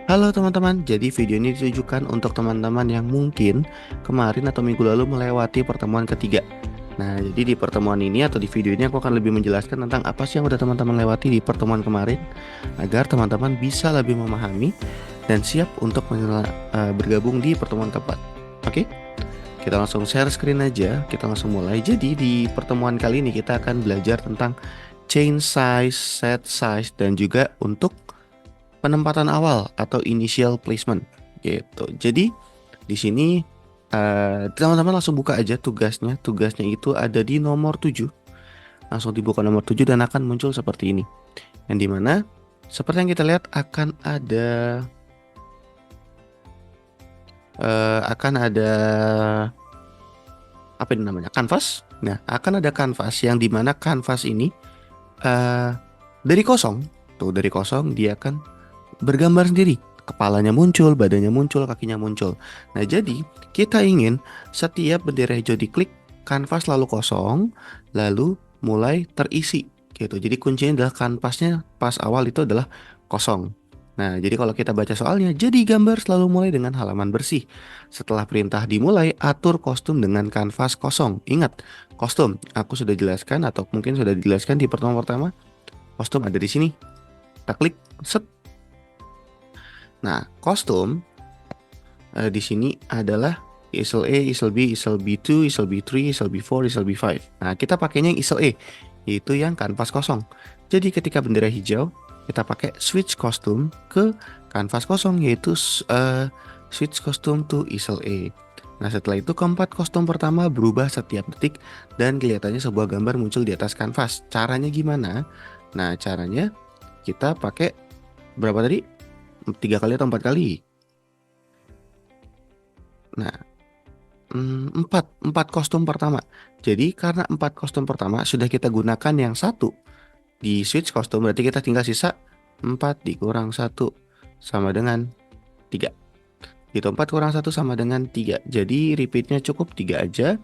Halo teman-teman, jadi video ini ditujukan untuk teman-teman yang mungkin kemarin atau minggu lalu melewati pertemuan ketiga. Nah, jadi di pertemuan ini atau di video ini aku akan lebih menjelaskan tentang apa sih yang udah teman-teman lewati di pertemuan kemarin agar teman-teman bisa lebih memahami dan siap untuk bergabung di pertemuan keempat. Oke, kita langsung share screen aja, kita langsung mulai. Jadi di pertemuan kali ini kita akan belajar tentang chain size, set size, dan juga untuk penempatan awal atau initial placement gitu. Jadi di sini teman-teman langsung buka aja tugasnya. Tugasnya itu ada di nomor 7. Langsung dibuka nomor 7 dan akan muncul seperti ini. Yang dimana seperti yang kita lihat akan ada apa ini namanya? Canvas. Nah, akan ada canvas yang dimana canvas ini eh dari kosong. Tuh, dari kosong dia akan bergambar sendiri. Kepalanya muncul, badannya muncul, kakinya muncul. Nah, jadi kita ingin setiap bendera hijau diklik, kanvas lalu kosong, lalu mulai terisi gitu. Jadi kuncinya adalah kanvasnya pas awal itu adalah kosong. Nah, jadi kalau kita baca soalnya, jadi gambar selalu mulai dengan halaman bersih. Setelah perintah dimulai, atur kostum dengan kanvas kosong. Ingat, kostum aku sudah jelaskan atau mungkin sudah dijelaskan di pertemuan pertama. Kostum ada di sini. Kita klik, set. Nah, kostum di sini adalah easel A, easel B, easel B2, easel B3, easel B4, easel B5. Nah, kita pakainya yang easel A, yaitu yang kanvas kosong. Jadi ketika bendera hijau, kita pakai switch kostum ke kanvas kosong, yaitu switch kostum to easel A. Nah, setelah itu keempat kostum pertama berubah setiap detik dan kelihatannya sebuah gambar muncul di atas kanvas. Caranya gimana? Nah, caranya kita pakai berapa tadi? 3 kali atau 4 kali? Nah, empat kostum pertama. Jadi karena 4 kostum pertama sudah kita gunakan yang satu di switch kostum, berarti kita tinggal sisa 4 dikurang 1 sama dengan 3. Itu 4 kurang 1 sama dengan 3. Jadi repeatnya cukup 3 aja.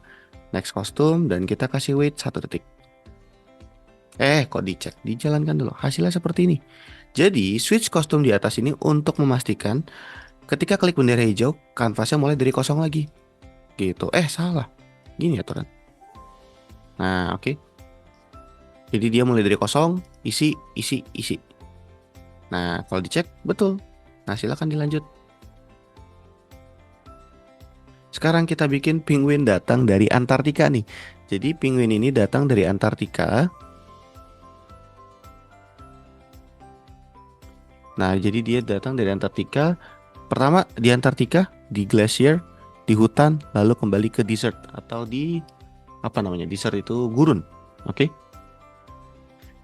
Next kostum dan kita kasih wait 1 detik. Kok dicek? Dijalankan dulu. Hasilnya seperti ini. Jadi switch kostum di atas ini untuk memastikan ketika klik bendera hijau, kanvasnya mulai dari kosong lagi. Gitu. Salah. Gini ya aturan. Nah, oke. Jadi dia mulai dari kosong, isi, isi, isi. Nah, kalau dicek, betul. Nah, silakan dilanjut. Sekarang kita bikin penguin datang dari Antartika nih. Jadi penguin ini datang dari Antartika. Nah, jadi dia datang dari Antartika. Pertama di Antartika, di glacier, di hutan, lalu kembali ke desert atau di apa namanya? Desert itu gurun. Oke.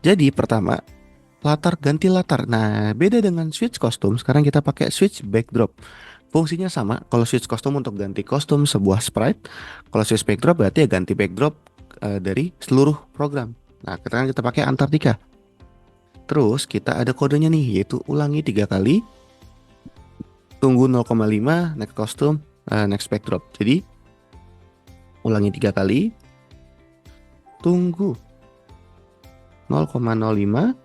Jadi pertama ganti latar. Nah, beda dengan switch kostum. Sekarang kita pakai switch backdrop. Fungsinya sama. Kalau switch kostum untuk ganti kostum sebuah sprite. Kalau switch backdrop berarti ya ganti backdrop dari seluruh program. Nah, sekarang kita pakai Antartika. Terus kita ada kodenya nih, yaitu ulangi 3 kali. Tunggu 0,5, next kostum, next backdrop. Jadi ulangi 3 kali. Tunggu 0,05.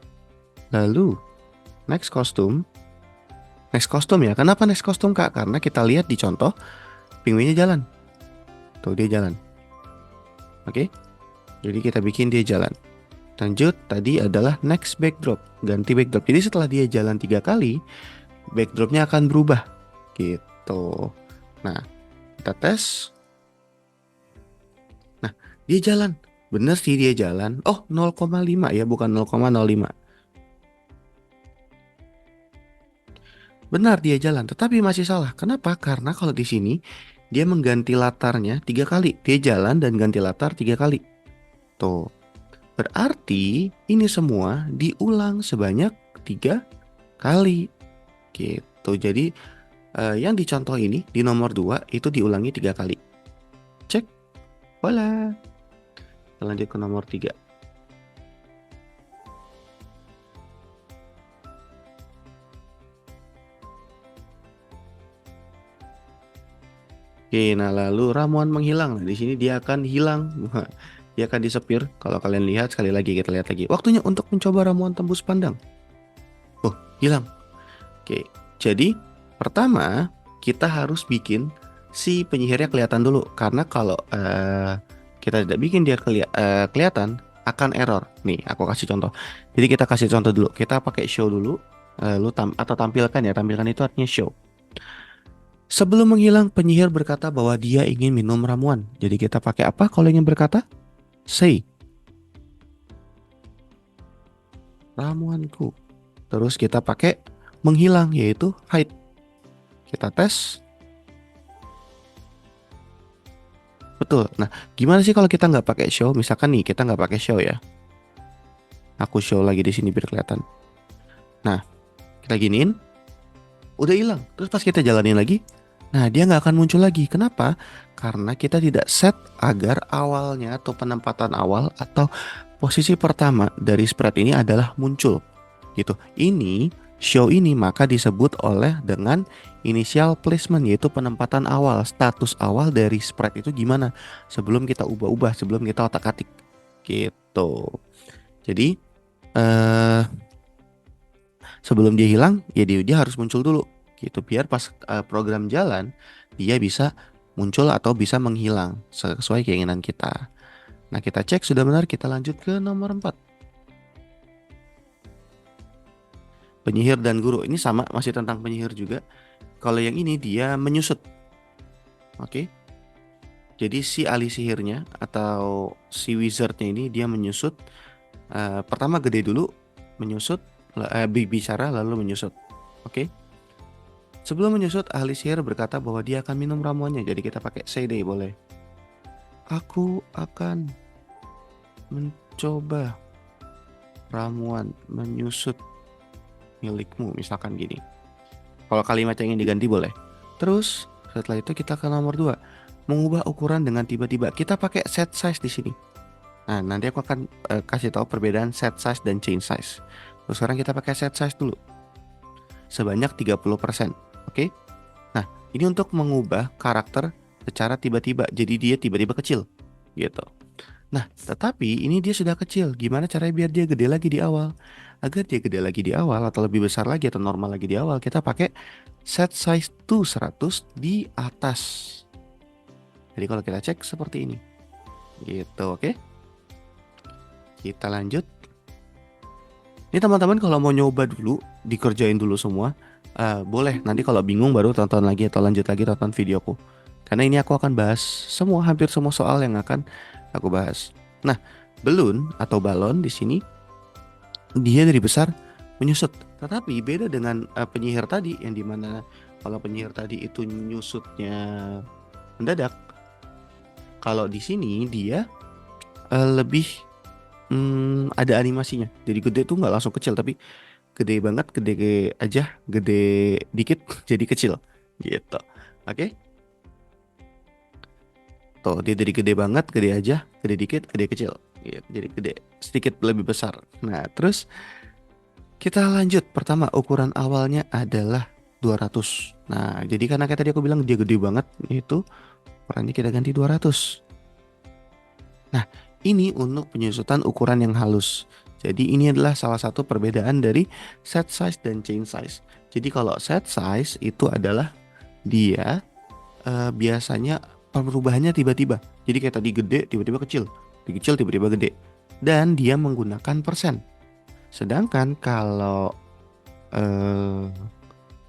Lalu next kostum. Next kostum ya. Kenapa next kostum Kak? Karena kita lihat di contoh penguinnya jalan. Tuh dia jalan. Oke. Jadi kita bikin dia jalan. Lanjut, tadi adalah next backdrop. Ganti backdrop. Jadi setelah dia jalan 3 kali, backdropnya akan berubah. Gitu. Nah, kita tes. Nah, dia jalan. Bener sih dia jalan. Oh, 0,5 ya, bukan 0,05. Benar dia jalan, tetapi masih salah. Kenapa? Karena kalau di sini dia mengganti latarnya 3 kali. Dia jalan dan ganti latar 3 kali. Tuh. Berarti ini semua diulang sebanyak 3 kali. Gitu. Jadi yang dicontoh ini di nomor 2 itu diulangi 3 kali. Cek. Voila. Kita lanjut ke nomor 3. Oke, nah lalu ramuan menghilang. Nah, di sini dia akan hilang. Dia akan disepir. Kalau kalian lihat, sekali lagi kita lihat lagi. Waktunya untuk mencoba ramuan tembus pandang. Oh, hilang. Oke, Jadi pertama kita harus bikin si penyihirnya kelihatan dulu, karena kalau kita tidak bikin dia kelihatan akan error. Nih, aku kasih contoh. Jadi kita kasih contoh dulu. Kita pakai show dulu. Atau tampilkan ya. Tampilkan itu artinya show. Sebelum menghilang, penyihir berkata bahwa dia ingin minum ramuan. Jadi kita pakai apa kalau ingin berkata? Say, ramuanku. Terus kita pakai menghilang, yaitu hide. Kita tes. Betul. Nah, gimana sih kalau kita nggak pakai show? Misalkan nih, kita nggak pakai show ya. Aku show lagi di sini biar kelihatan. Nah, kita giniin. Udah hilang. Terus pas kita jalanin lagi, nah dia nggak akan muncul lagi. Kenapa? Karena kita tidak set agar awalnya atau penempatan awal atau posisi pertama dari spread ini adalah muncul. Gitu. Ini show ini maka disebut oleh dengan initial placement, yaitu penempatan awal, status awal dari spread itu gimana sebelum kita ubah-ubah, sebelum kita otak-atik. Gitu. Jadi sebelum dia hilang, ya dia harus muncul dulu gitu, biar pas program jalan dia bisa muncul atau bisa menghilang sesuai keinginan kita. Nah, kita cek sudah benar, kita lanjut ke nomor 4. Penyihir dan guru ini sama, masih tentang penyihir juga. Kalau yang ini dia menyusut. Oke. Jadi si ahli sihirnya atau si wizardnya ini dia menyusut. Pertama gede dulu, menyusut, bicara lalu menyusut. Oke. Sebelum menyusut, ahli sihir berkata bahwa dia akan minum ramuannya. Jadi kita pakai say deh, boleh. Aku akan mencoba ramuan menyusut milikmu, misalkan gini. Kalau kalimat yang ingin diganti boleh. Terus setelah itu kita ke nomor 2, mengubah ukuran dengan tiba-tiba. Kita pakai set size di sini. Nah, nanti aku akan kasih tahu perbedaan set size dan change size. Terus sekarang kita pakai set size dulu. Sebanyak 30%. Oke. Nah, ini untuk mengubah karakter secara tiba-tiba. Jadi dia tiba-tiba kecil gitu. Nah, tetapi ini dia sudah kecil. Gimana caranya biar dia gede lagi di awal? Agar dia gede lagi di awal atau lebih besar lagi atau normal lagi di awal, kita pakai set size to 100 di atas. Jadi kalau kita cek seperti ini. Gitu, oke? Kita lanjut. Ini teman-teman kalau mau nyoba dulu, dikerjain dulu semua. Boleh, nanti kalau bingung baru tonton lagi atau lanjut lagi tonton videoku. Karena ini aku akan bahas hampir semua soal yang akan aku bahas. Nah, balloon atau balon di sini dia dari besar menyusut. Tetapi beda dengan penyihir tadi, yang dimana kalau penyihir tadi itu nyusutnya mendadak. Kalau di sini dia lebih ada animasinya. Jadi gede tuh nggak langsung kecil, tapi gede banget, gede aja, gede dikit jadi kecil gitu. Oke. Tuh, dia dari gede banget, gede aja, gede dikit, gede kecil gitu. Jadi gede sedikit lebih besar. Nah, terus kita lanjut. Pertama, ukuran awalnya adalah 200. Nah, jadi karena kayak tadi aku bilang dia gede banget, itu ukurannya kita ganti 200. Nah, ini untuk penyusutan ukuran yang halus. Jadi ini adalah salah satu perbedaan dari set size dan change size. Jadi kalau set size itu adalah dia biasanya perubahannya tiba-tiba. Jadi kayak tadi gede tiba-tiba kecil, kecil tiba-tiba gede. Dan dia menggunakan persen. Sedangkan kalau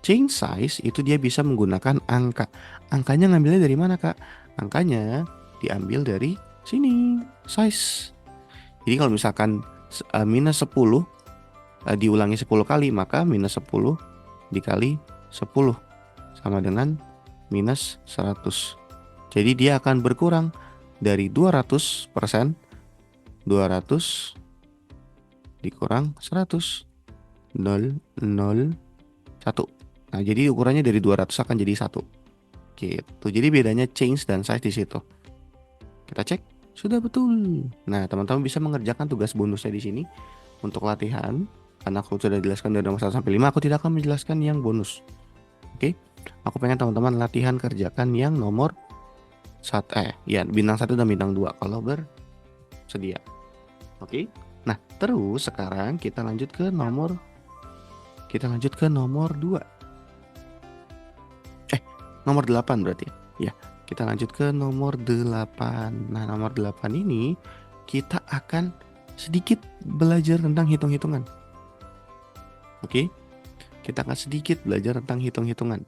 change size itu dia bisa menggunakan angka. Angkanya ngambilnya dari mana, Kak? Angkanya diambil dari sini, size. Jadi kalau misalkan minus 10 diulangi 10 kali, maka minus 10 dikali 10 sama dengan minus 100. Jadi dia akan berkurang dari 200%, 200 dikurang 100, 0, 0, 1. Nah, jadi ukurannya dari 200 akan jadi 1. Gitu. Jadi bedanya change dan size di situ. Kita cek. Sudah betul. Nah, teman-teman bisa mengerjakan tugas bonusnya di sini untuk latihan. Karena aku sudah jelaskan dari nomor 1 sampai 5, aku tidak akan menjelaskan yang bonus. Oke. Aku pengen teman-teman latihan kerjakan yang nomor 1, bintang 1 dan bintang 2 kalau bersedia. Oke. Nah, terus sekarang kita lanjut ke nomor 2. Nomor 8 berarti. Ya, kita lanjut ke nomor 8. Nah, nomor 8 ini kita akan sedikit belajar tentang hitung-hitungan. Oke. Kita akan sedikit belajar tentang hitung-hitungan.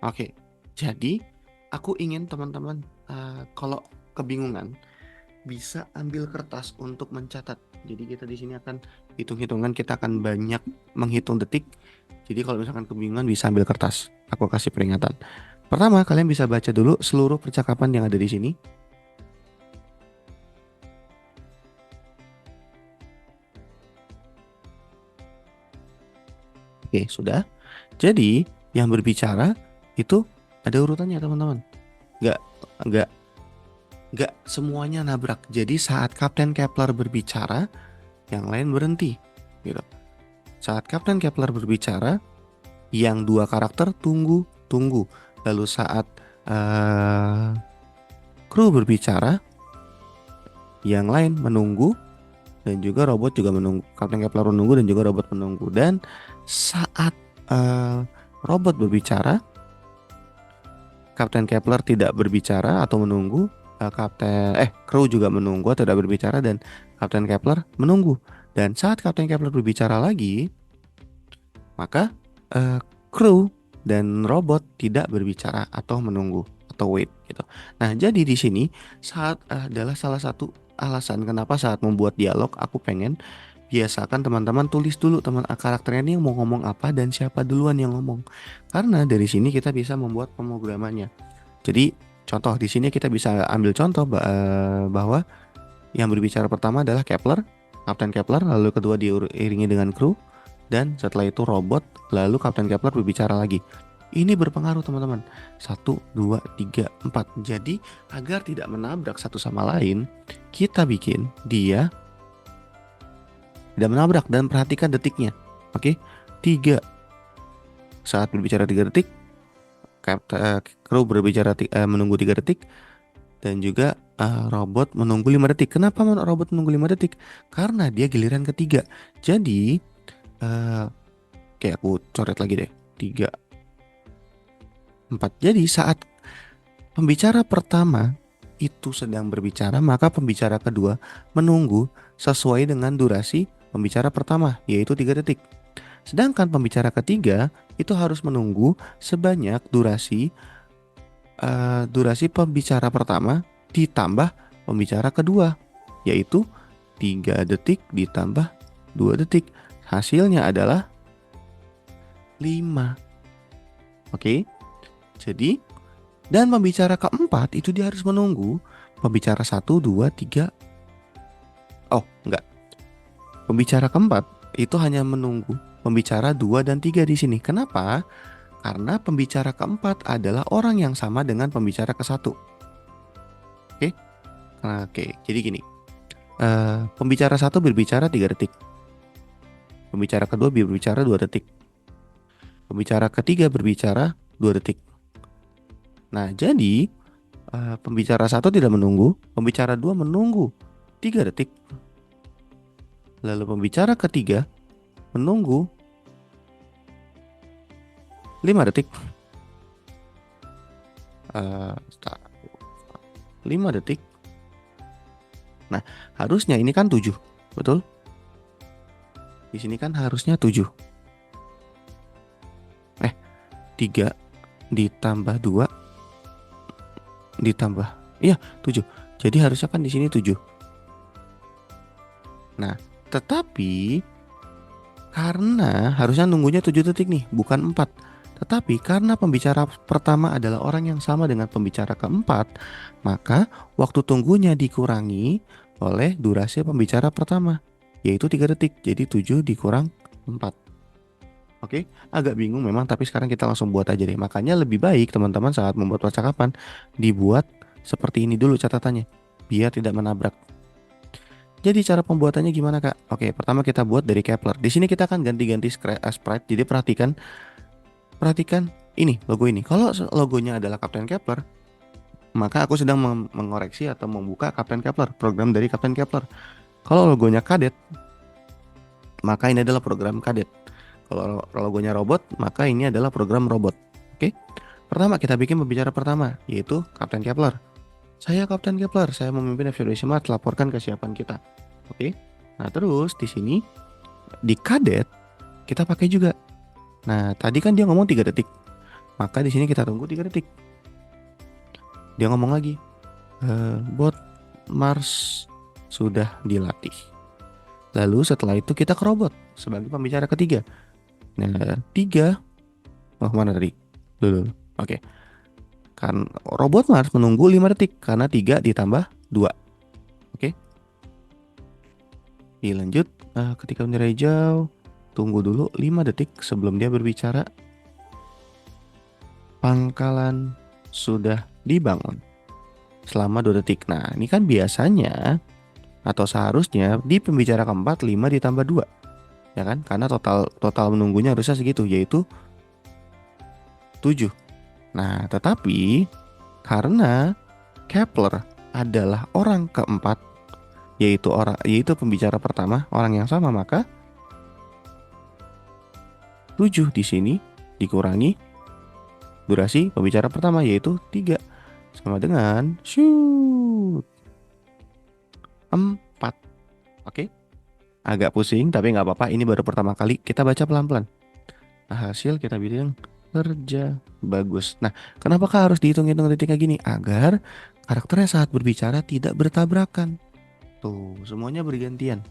Oke. Jadi, aku ingin teman-teman kalau kebingungan bisa ambil kertas untuk mencatat. Jadi kita di sini akan hitung-hitungan, kita akan banyak menghitung detik. Jadi kalau misalkan kebingungan bisa ambil kertas. Aku kasih peringatan. Pertama, kalian bisa baca dulu seluruh percakapan yang ada di sini. Oke, sudah. Jadi yang berbicara itu ada urutannya teman-teman. Nggak semuanya nabrak. Jadi saat Kapten Kepler berbicara, yang lain berhenti. Gitu. Saat Kapten Kepler berbicara, yang dua karakter tunggu. Lalu saat kru berbicara, yang lain menunggu. Dan juga robot juga menunggu. Kapten Kepler menunggu dan juga robot menunggu. Dan saat robot berbicara, Kapten Kepler tidak berbicara atau menunggu. Kru juga menunggu atau tidak berbicara dan Kapten Kepler menunggu. Dan saat Kapten Kepler berbicara lagi, maka kru dan robot tidak berbicara atau menunggu atau wait gitu. Nah, jadi di sini saat adalah salah satu alasan kenapa saat membuat dialog aku pengen biasakan teman-teman tulis dulu karakternya ini yang mau ngomong apa dan siapa duluan yang ngomong. Karena dari sini kita bisa membuat pemrogramannya. Jadi contoh di sini kita bisa ambil contoh bahwa yang berbicara pertama adalah Kepler, Kapten Kepler, lalu kedua diiringi dengan kru, dan setelah itu robot, lalu Kapten Kepler berbicara lagi. Ini berpengaruh teman-teman. 1, 2, 3, 4. Jadi agar tidak menabrak satu sama lain, kita bikin dia tidak menabrak dan perhatikan detiknya. Oke, 3. Saat berbicara 3 detik, kru berbicara menunggu 3 detik, dan juga robot menunggu 5 detik. Kenapa robot menunggu 5 detik? Karena dia giliran ketiga. Jadi kayak aku coret lagi deh, 3, 4. Jadi saat pembicara pertama itu sedang berbicara, maka pembicara kedua menunggu sesuai dengan durasi pembicara pertama, yaitu 3 detik. Sedangkan pembicara ketiga itu harus menunggu sebanyak durasi pembicara pertama ditambah pembicara kedua, yaitu 3 detik ditambah 2 detik. Hasilnya adalah 5. Oke. Jadi dan pembicara keempat itu dia harus menunggu pembicara 1, 2, 3. Oh, enggak. Pembicara keempat itu hanya menunggu pembicara 2 dan 3 di sini. Kenapa? Karena pembicara keempat adalah orang yang sama dengan pembicara ke-1. Oke, jadi gini. Pembicara 1 berbicara 3 detik. Pembicara kedua berbicara 2 detik. Pembicara ketiga berbicara 2 detik. Nah, jadi pembicara 1 tidak menunggu, pembicara 2 menunggu 3 detik. Lalu pembicara ketiga menunggu 5 detik. 5 detik. Nah, harusnya ini kan 7, betul? Di sini kan harusnya 7. 3 ditambah 2 ditambah 7. Jadi harusnya kan di sini 7. Nah, tetapi karena harusnya nunggunya 7 detik nih, bukan 4. Tetapi karena pembicara pertama adalah orang yang sama dengan pembicara keempat, maka waktu tunggunya dikurangi oleh durasi pembicara pertama, yaitu 3 detik. Jadi 7 dikurang 4. Oke, agak bingung memang, tapi sekarang kita langsung buat aja deh. Makanya lebih baik teman-teman saat membuat percakapan dibuat seperti ini dulu catatannya, biar tidak menabrak. Jadi cara pembuatannya gimana kak? Oke, pertama kita buat dari Kepler. Di sini kita akan ganti-ganti sprite. Jadi perhatikan ini logo ini. Kalau logonya adalah Kapten Kepler, maka aku sedang mengoreksi atau membuka Kapten Kepler, program dari Kapten Kepler. Kalau logonya Kadet, maka ini adalah program Kadet. Kalau logonya robot, maka ini adalah program robot. Oke. Pertama, kita bikin pembicara pertama, yaitu Kapten Kepler. Saya Kapten Kepler, saya memimpin ekspedisi Mars, laporkan kesiapan kita. Oke. Nah, terus di sini di kadet kita pakai juga. Nah, tadi kan dia ngomong 3 detik. Maka di sini kita tunggu 3 detik. Dia ngomong lagi. Bot Mars sudah dilatih. Lalu setelah itu kita ke robot sebagai pembicara ketiga. Nah, 3. Oh, mana tadi? Dulu. Oke. Kan robot Mars menunggu 5 detik karena 3 ditambah 2. Oke. Dilanjut, ketika bendera hijau, tunggu dulu 5 detik sebelum dia berbicara. Pangkalan sudah dibangun selama 2 detik. Nah, ini kan biasanya atau seharusnya di pembicara keempat 5 ditambah 2. Ya kan? Karena total menunggunya harusnya segitu, yaitu 7. Nah, tetapi karena Kepler adalah orang keempat, yaitu pembicara pertama, orang yang sama, maka 7 di sini dikurangi durasi pembicara pertama, yaitu 3, sama dengan 4. Oke. Agak pusing tapi nggak apa-apa, ini baru pertama kali, kita baca pelan-pelan. Hasil kita bilang kerja bagus. Nah, kenapakah harus dihitung-hitung detiknya gini? Agar karakternya saat berbicara tidak bertabrakan. Tuh, semuanya bergantian.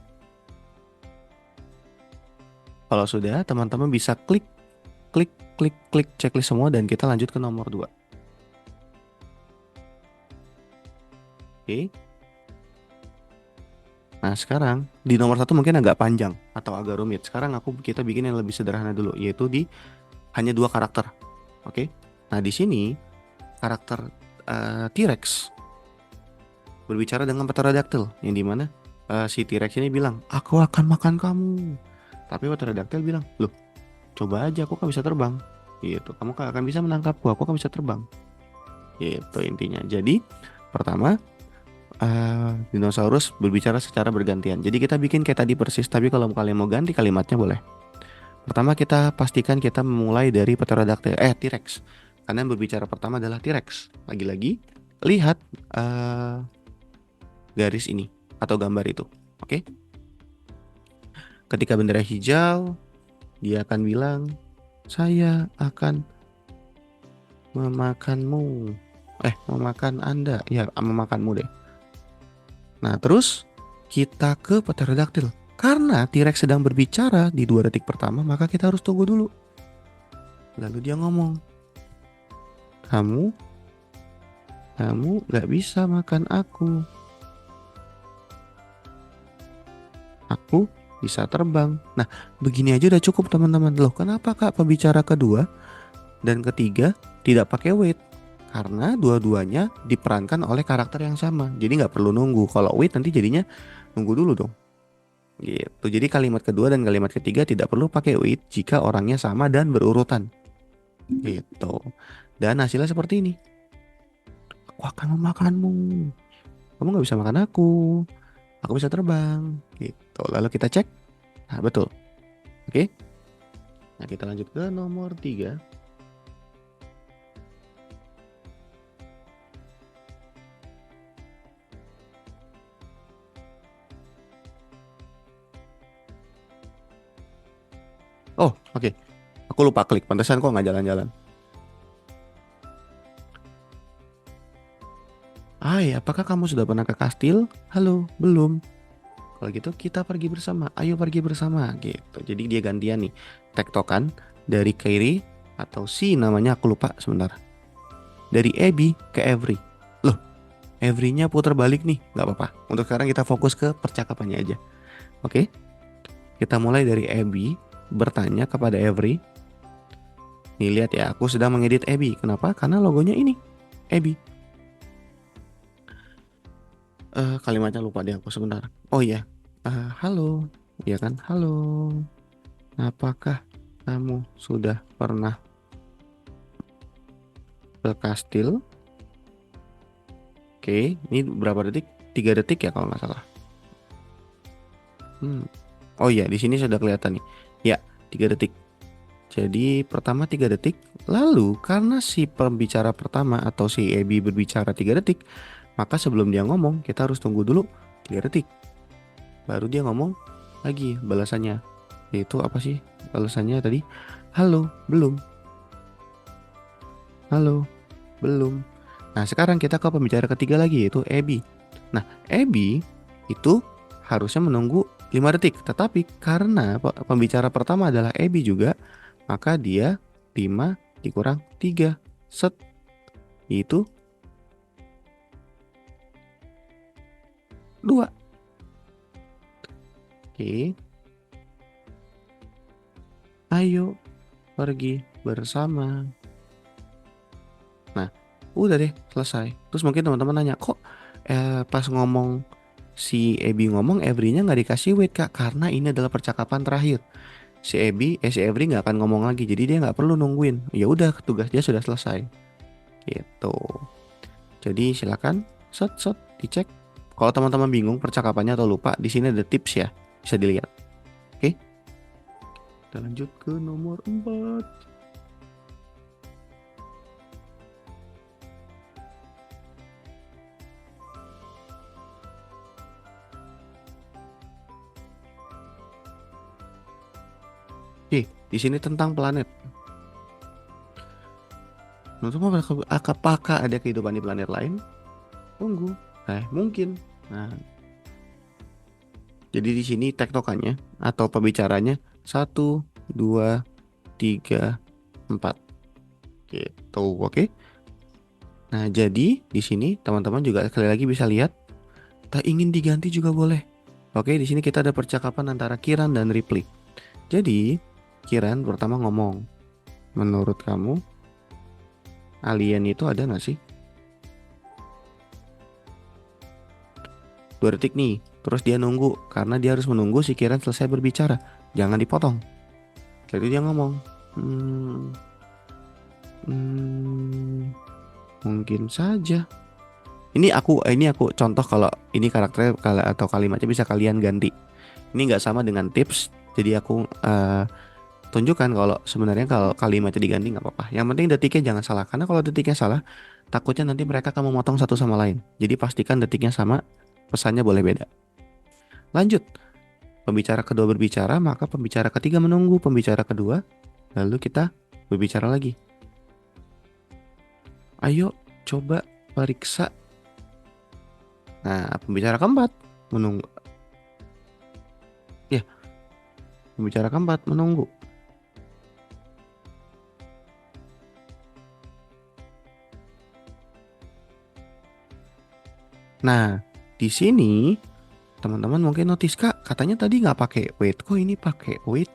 Kalau sudah, teman-teman bisa klik checklist semua dan kita lanjut ke nomor 2. Oke. Nah, sekarang di nomor 1 mungkin agak panjang atau agak rumit. Sekarang kita bikin yang lebih sederhana dulu, yaitu di hanya 2 karakter. Oke. Nah, di sini karakter T-Rex berbicara dengan pterodactyl, yang dimana si T-Rex ini bilang, aku akan makan kamu. Tapi pterodactyl bilang, loh, coba aja, aku kan bisa terbang. Gitu, kamu akan bisa menangkapku, aku kan bisa terbang. Gitu intinya. Jadi pertama, dinosaurus berbicara secara bergantian. Jadi kita bikin kayak tadi persis, tapi kalau kalian mau ganti kalimatnya boleh. Pertama kita pastikan kita memulai dari pterodactyl, T-Rex. Karena yang berbicara pertama adalah T-Rex. Lagi-lagi lihat garis ini atau gambar itu. Oke. Ketika bendera hijau, dia akan bilang, saya akan memakanmu. Memakan Anda. Ya, memakanmu deh. Nah, terus kita ke pterodactyl. Karena T-Rex sedang berbicara di 2 detik pertama, maka kita harus tunggu dulu. Lalu dia ngomong, kamu gak bisa makan aku. Aku bisa terbang. Nah, begini aja udah cukup teman-teman. Loh, kenapa Kak pembicara kedua dan ketiga tidak pakai wait? Karena dua-duanya diperankan oleh karakter yang sama. Jadi nggak perlu nunggu. Kalau wait nanti jadinya nunggu dulu dong. Gitu. Jadi kalimat kedua dan kalimat ketiga tidak perlu pakai wait jika orangnya sama dan berurutan. Gitu. Dan hasilnya seperti ini. Aku akan memakanmu. Kamu nggak bisa makan aku. Aku bisa terbang. Gitu. Lalu kita cek. Nah, betul. Oke. Nah, kita lanjut ke nomor 3. Oh, oke. Aku lupa klik. Pantesan kok nggak jalan-jalan. Hai, apakah kamu sudah pernah ke kastil? Halo, belum. Kalau gitu kita pergi bersama. Ayo pergi bersama gitu. Jadi dia gantian nih. Tektokan dari Kairi atau si namanya aku lupa sebentar. Dari Abby ke Avery. Loh, Avery-nya putar balik nih. Nggak apa-apa. Untuk sekarang kita fokus ke percakapannya aja. Oke. Kita mulai dari Abby bertanya kepada Avery. Nih lihat ya, aku sedang mengedit Abby. Kenapa? Karena logonya ini, Abby. Kalimatnya lupa deh aku sebentar. Oh iya, halo, ya kan? Halo, apakah kamu sudah pernah ke kastil? Oke, ini berapa detik? 3 detik ya kalau nggak salah. Oh iya, di sini sudah kelihatan nih. Ya, 3 detik. Jadi pertama 3 detik. Lalu karena si pembicara pertama atau si Ebi berbicara 3 detik, maka sebelum dia ngomong kita harus tunggu dulu 3 detik. Baru dia ngomong lagi balasannya. Yaitu apa sih balasannya tadi? Halo, belum. Halo, belum. Nah sekarang kita ke pembicara ketiga lagi yaitu Ebi. Nah Ebi itu harusnya menunggu 5 detik. Tetapi karena pembicara pertama adalah Ebi juga, maka dia 5 dikurang 3 set itu 2. Oke. Ayo pergi bersama. Nah, udah deh selesai. Terus mungkin teman-teman nanya, kok pas ngomong si Ebi ngomong, Evrinya nggak dikasih wait kak? Karena ini adalah percakapan terakhir. Si Evri nggak akan ngomong lagi, jadi dia nggak perlu nungguin. Ya udah, tugas dia sudah selesai. Gitu. Jadi silakan set dicek. Kalau teman-teman bingung percakapannya atau lupa, di sini ada tips ya, bisa dilihat. Oke. Kita lanjut ke nomor 4. Oke, di sini tentang planet. Menurutmu apakah ada kehidupan di planet lain? Tunggu. Mungkin. Nah, jadi di sini tektokannya atau pembicaranya 1, 2, 3, 4. Gitu, oke? Nah, jadi di sini teman-teman juga sekali lagi bisa lihat, tak ingin diganti juga boleh. Oke, di sini kita ada percakapan antara Kiran dan Ripley. Jadi, Kiran pertama ngomong, menurut kamu alien itu ada nggak sih? 2 detik nih. Terus dia nunggu, karena dia harus menunggu si Kiran selesai berbicara. Jangan dipotong. Jadi dia ngomong, mungkin saja. Ini aku contoh kalau ini karakter atau kalimatnya bisa kalian ganti. Ini nggak sama dengan tips, jadi aku tunjukkan kalau sebenarnya kalau kalimatnya diganti nggak apa-apa. Yang penting detiknya jangan salah, karena kalau detiknya salah, takutnya nanti mereka akan memotong satu sama lain. Jadi pastikan detiknya sama, pesannya boleh beda. Lanjut, pembicara kedua berbicara, maka pembicara ketiga menunggu pembicara kedua, lalu kita berbicara lagi. Ayo coba periksa. Nah, pembicara keempat menunggu. Ya, pembicara keempat menunggu. Nah, di sini teman-teman mungkin notice kak, katanya tadi nggak pakai wait, kok ini pakai wait.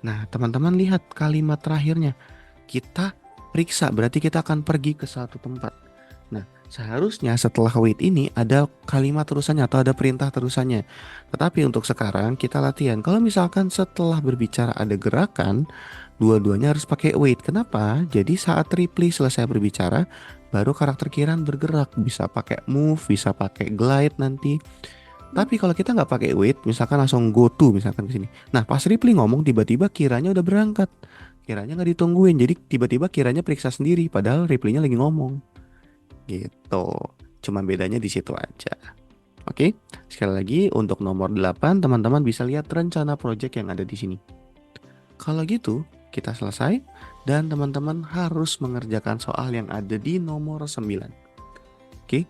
Nah, teman-teman lihat kalimat terakhirnya. Kita periksa, berarti kita akan pergi ke satu tempat. Nah, seharusnya setelah wait ini ada kalimat terusannya atau ada perintah terusannya. Tetapi untuk sekarang kita latihan. Kalau misalkan setelah berbicara ada gerakan, dua-duanya harus pakai wait. Kenapa? Jadi saat Ripley selesai berbicara, baru karakter Kiran bergerak. Bisa pakai move, bisa pakai glide nanti. Tapi kalau kita nggak pakai wait, misalkan langsung go to misalkan ke sini. Nah, pas Ripley ngomong tiba-tiba Kiranya udah berangkat. Kiranya nggak ditungguin, jadi tiba-tiba Kiranya periksa sendiri, padahal Ripley-nya lagi ngomong. Gitu. Cuman bedanya di situ aja. Oke, sekali lagi untuk nomor 8 teman-teman bisa lihat rencana project yang ada di sini. Kalau gitu, kita selesai dan teman-teman harus mengerjakan soal yang ada di nomor 9. Oke.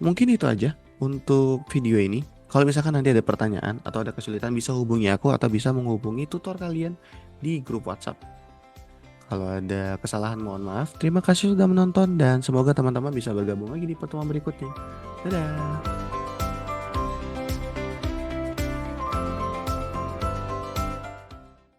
Mungkin itu aja untuk video ini. Kalau misalkan nanti ada pertanyaan atau ada kesulitan bisa hubungi aku atau bisa menghubungi tutor kalian di grup WhatsApp. Kalau ada kesalahan mohon maaf. Terima kasih sudah menonton dan semoga teman-teman bisa bergabung lagi di pertemuan berikutnya. Dadah.